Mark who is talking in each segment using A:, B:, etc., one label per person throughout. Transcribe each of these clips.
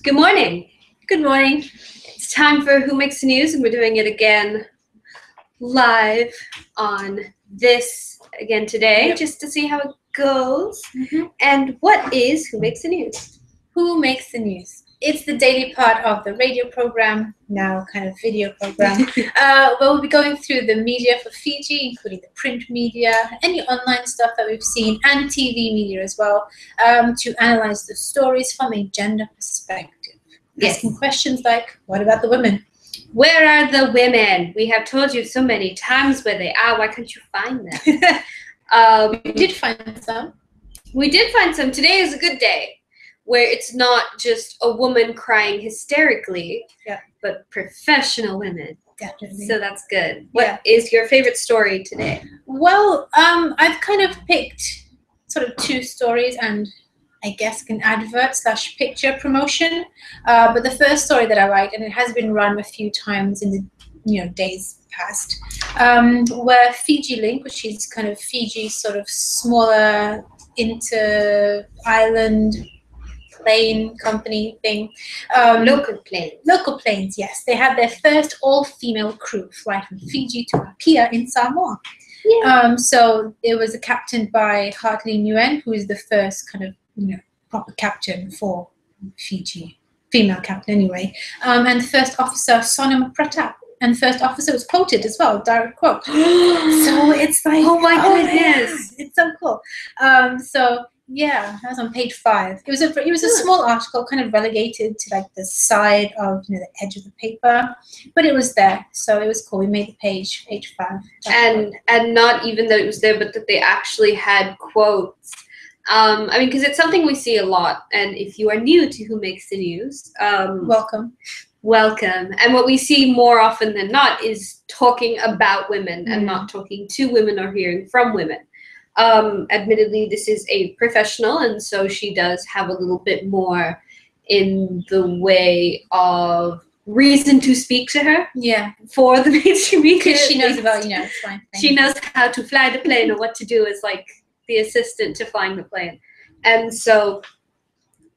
A: Good morning.
B: Good morning.
A: It's time for Who Makes the News, and we're doing it again live on this again today, just to see how it goes. And what is Who Makes the News?
B: Who Makes the News? It's the daily part of the radio program, now kind of video program, where we'll be going through the media for Fiji, including the print media, any online stuff that we've seen, and TV media as well, to analyze the stories from a gender perspective. Asking questions like, what about the women?
A: Where are the women? We have told you so many times where they are. Why can't you find them?
B: We did find some.
A: We did find some. Today is a good day, where it's not just a woman crying hysterically, but professional women.
B: Definitely.
A: So that's good. What is your favorite story today?
B: Well, I've kind of picked sort of two stories and I guess an advert / picture promotion. But the first story that I liked, and it has been run a few times in the days past, where Fiji Link, which is kind of Fiji's sort of smaller inter-island plane company thing.
A: Local planes.
B: Local planes, yes. They had their first all-female crew fly from Fiji to Apia in Samoa. Yeah. So it was captained by Hartley Nguyen, who is the first kind of proper captain for Fiji, female captain anyway. And first officer Sonam Pratap. And first officer was quoted as well, direct quote. So it's like,
A: oh my goodness,
B: it's so cool. So yeah, that was on page 5. It was a small article, kind of relegated to like the side of the edge of the paper, but it was there, so it was cool. We made the page 5.
A: And not even that it was there, but that they actually had quotes. I mean, because it's something we see a lot, and if you are new to Who Makes the News,
B: welcome.
A: And what we see more often than not is talking about women and not talking to women or hearing from women. Admittedly, this is a professional, and so she does have a little bit more in the way of reason to speak to her.
B: Yeah.
A: For the mainstream media,
B: because she knows about flying.
A: She knows how to fly the plane or what to do as like the assistant to flying the plane, and so.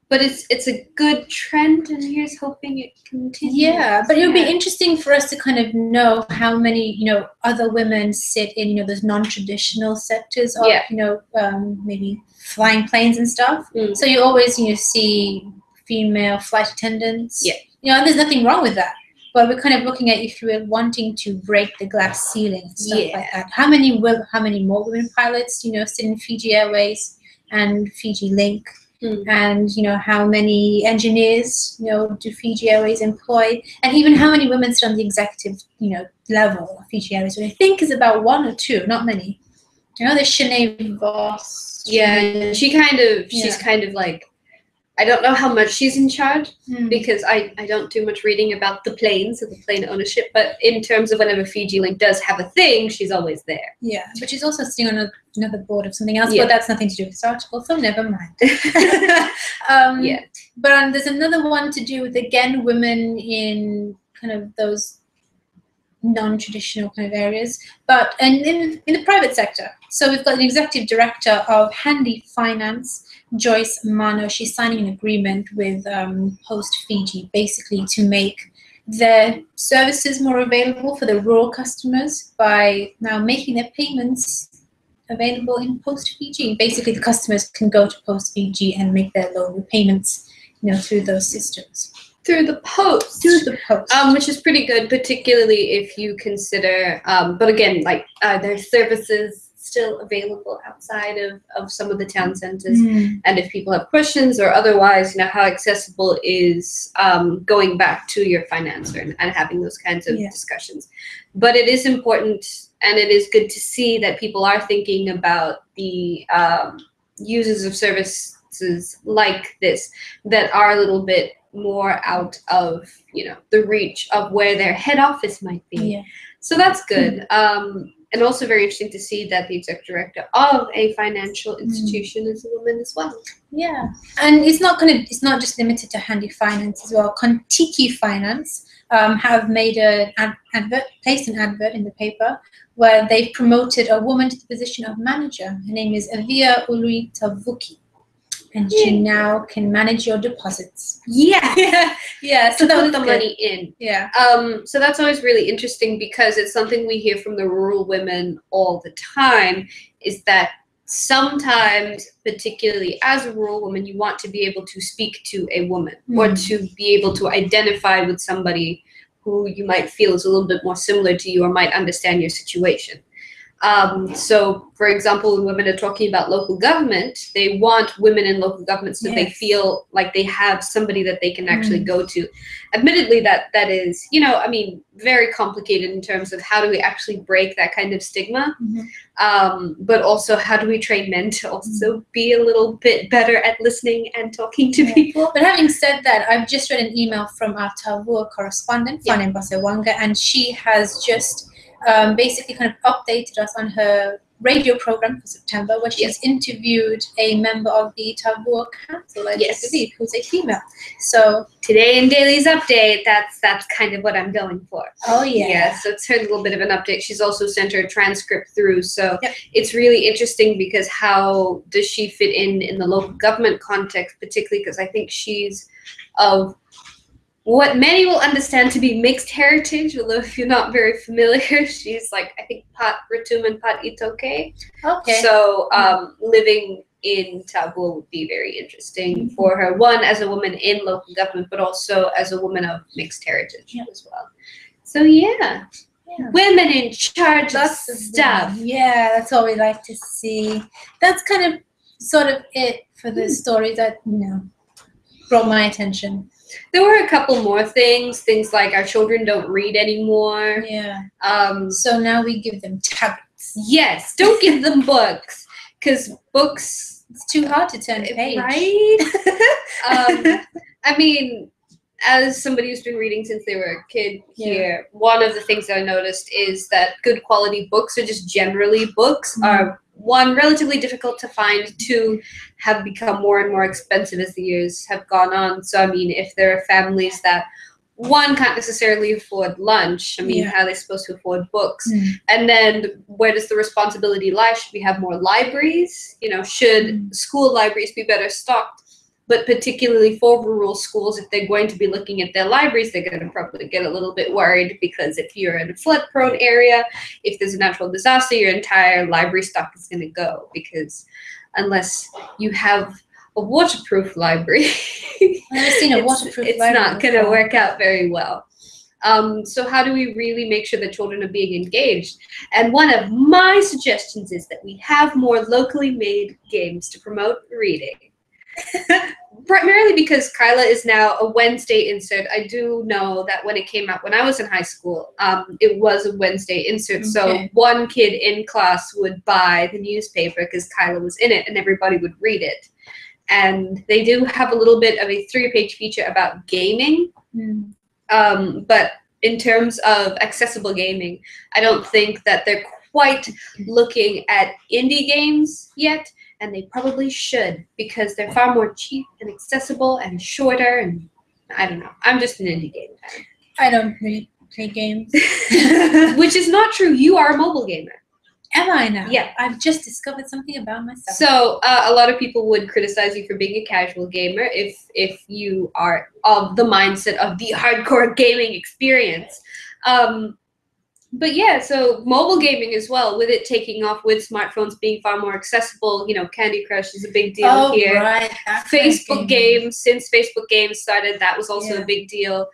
A: But it's a good trend, and here's hoping it continues.
B: Yeah, but it would be interesting for us to kind of know how many other women sit in those non-traditional sectors of maybe flying planes and stuff. So you always see female flight attendants. Yeah, there's nothing wrong with that. But we're kind of looking at if you were wanting to break the glass ceiling and stuff like that. How many more women pilots sit in Fiji Airways and Fiji Link? And how many engineers do Fiji Airways employ, and even how many women sit on the executive level of Fiji Airways, which I think is about 1 or 2, not many. There's Sinead Voss.
A: Yeah, she's kind of like, I don't know how much she's in charge because I don't do much reading about the planes and the plane ownership, but in terms of whenever Fiji Link does have a thing, she's always there.
B: Yeah, but she's also sitting on another board of something else, but that's nothing to do with this article, so never mind. But there's another one to do with, again, women in kind of those non-traditional kind of areas, but in the private sector. So we've got an executive director of Handy Finance, Joyce Mano. She's signing an agreement with Post Fiji, basically to make their services more available for the rural customers by now making their payments available in Post Fiji. Basically, the customers can go to Post Fiji and make their loan repayments, through those systems.
A: Through the post. Which is pretty good, particularly if you consider, but again, like there's services still available outside of some of the town centers. And if people have questions or otherwise, how accessible is going back to your financer and having those kinds of discussions. But it is important, and it is good to see that people are thinking about the users of services like this that are a little bit more out of the reach of where their head office might be. So that's good. And also very interesting to see that the executive director of a financial institution is a woman as well.
B: Yeah, and it's not just limited to Handy Finance as well. Kontiki Finance have made placed an advert in the paper where they've promoted a woman to the position of manager. Her name is Avia Ului Tavuki. and she now can manage your deposits.
A: Yeah.
B: Yeah.
A: So put the money in.
B: Yeah.
A: So that's always really interesting because it's something we hear from the rural women all the time, is that sometimes, particularly as a rural woman, you want to be able to speak to a woman or to be able to identify with somebody who you might feel is a little bit more similar to you or might understand your situation. So, for example, when women are talking about local government, they want women in local government so they feel like they have somebody that they can actually go to. Admittedly, that is, you know, I mean, very complicated in terms of how do we actually break that kind of stigma, but also how do we train men to also be a little bit better at listening and talking to people.
B: But having said that, I've just read an email from our Tavua correspondent, Fane Basewanga, and she has just basically kind of updated us on her radio program for September, where she's interviewed a member of the Tavua Council, I believe, who's a female. So
A: today in Daily's update, that's kind of what I'm going for.
B: Oh yeah.
A: Yeah, so it's her little bit of an update. She's also sent her transcript through, so it's really interesting because how does she fit in the local government context, particularly because I think she's of what many will understand to be mixed heritage, although if you're not very familiar, she's like, I think, Pat Ratum and Pat Itoke. Okay. So living in Tavua would be very interesting for her, one, as a woman in local government, but also as a woman of mixed heritage as well. So yeah. Women in charge of stuff.
B: Yeah, that's what we like to see. That's kind of sort of it for the story that, you know, brought my attention.
A: There were a couple more things like our children don't read anymore.
B: Yeah. So now we give them tablets.
A: Yes, don't give them books, because books,
B: it's too hard to turn a page.
A: Right? I mean, as somebody who's been reading since they were a kid here, one of the things that I noticed is that good quality books, or just generally books, are, one, relatively difficult to find, two, have become more and more expensive as the years have gone on. So, I mean, if there are families that, one, can't necessarily afford lunch, I mean, how are they supposed to afford books? And then where does the responsibility lie? Should we have more libraries? You know, should school libraries be better stocked? But particularly for rural schools, if they're going to be looking at their libraries, they're going to probably get a little bit worried, because if you're in a flood-prone area, if there's a natural disaster, your entire library stock is going to go, because unless you have a waterproof library,
B: I've never seen a waterproof
A: it's
B: library
A: not going to work out very well. So how do we really make sure that children are being engaged? And one of my suggestions is that we have more locally made games to promote reading. Primarily because Kyla is now a Wednesday insert. I do know that when it came out when I was in high school, it was a Wednesday insert. So one kid in class would buy the newspaper because Kyla was in it, and everybody would read it. And they do have a little bit of a 3-page feature about gaming. But in terms of accessible gaming, I don't think that they're quite looking at indie games yet. And they probably should, because they're far more cheap and accessible and shorter. And I don't know. I'm just an indie game fan.
B: I don't really play games.
A: Which is not true. You are a mobile gamer.
B: Am I now?
A: Yeah.
B: I've just discovered something about myself.
A: So a lot of people would criticize you for being a casual gamer if you are of the mindset of the hardcore gaming experience. But yeah, so mobile gaming as well, with it taking off, with smartphones being far more accessible. You know, Candy Crush is a big deal here.
B: Right.
A: Facebook games, since Facebook games started, that was also a big deal.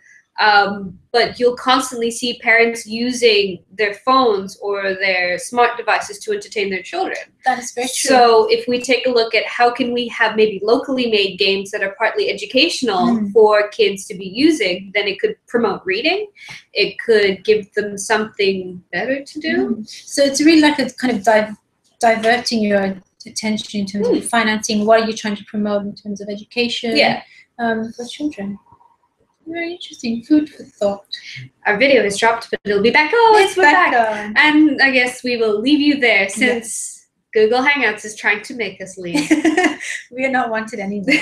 A: But you'll constantly see parents using their phones or their smart devices to entertain their children.
B: That is very true.
A: So if we take a look at how can we have maybe locally made games that are partly educational for kids to be using, then it could promote reading. It could give them something better to do.
B: So it's really like a kind of diverting your attention in terms of financing. What are you trying to promote in terms of education for children? Very interesting. Food for thought.
A: Our video is dropped, but it'll be back. Oh, it's back. And I guess we will leave you there, since Google Hangouts is trying to make us leave.
B: We are not wanted anymore.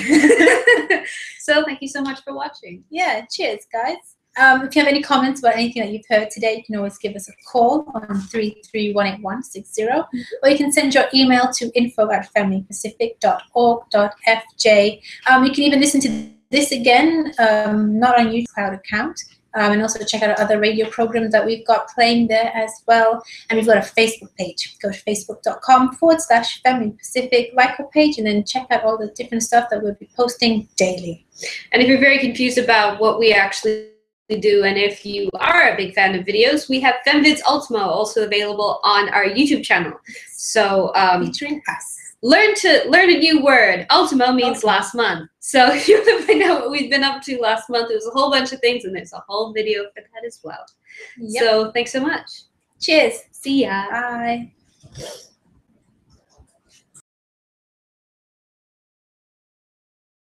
A: So thank you so much for watching.
B: Yeah, cheers, guys. If you have any comments about anything that you've heard today, you can always give us a call on 3318160, or you can send your email to info@familypacific.org.fj. You can even listen to this again, not on YouTube Cloud account, and also check out our other radio programs that we've got playing there as well. And we've got a Facebook page. Go to facebook.com/Family Pacific, like our page, and then check out all the different stuff that we'll be posting daily.
A: And if you're very confused about what we actually do, and if you are a big fan of videos, we have FemVids Ultimo also available on our YouTube channel. So
B: featuring us.
A: Learn a new word. Ultimo means last month. So if you want to find out what we've been up to last month, there's a whole bunch of things, and there's a whole video for that as well. Yep. So thanks so much.
B: Cheers.
A: See ya.
B: Bye.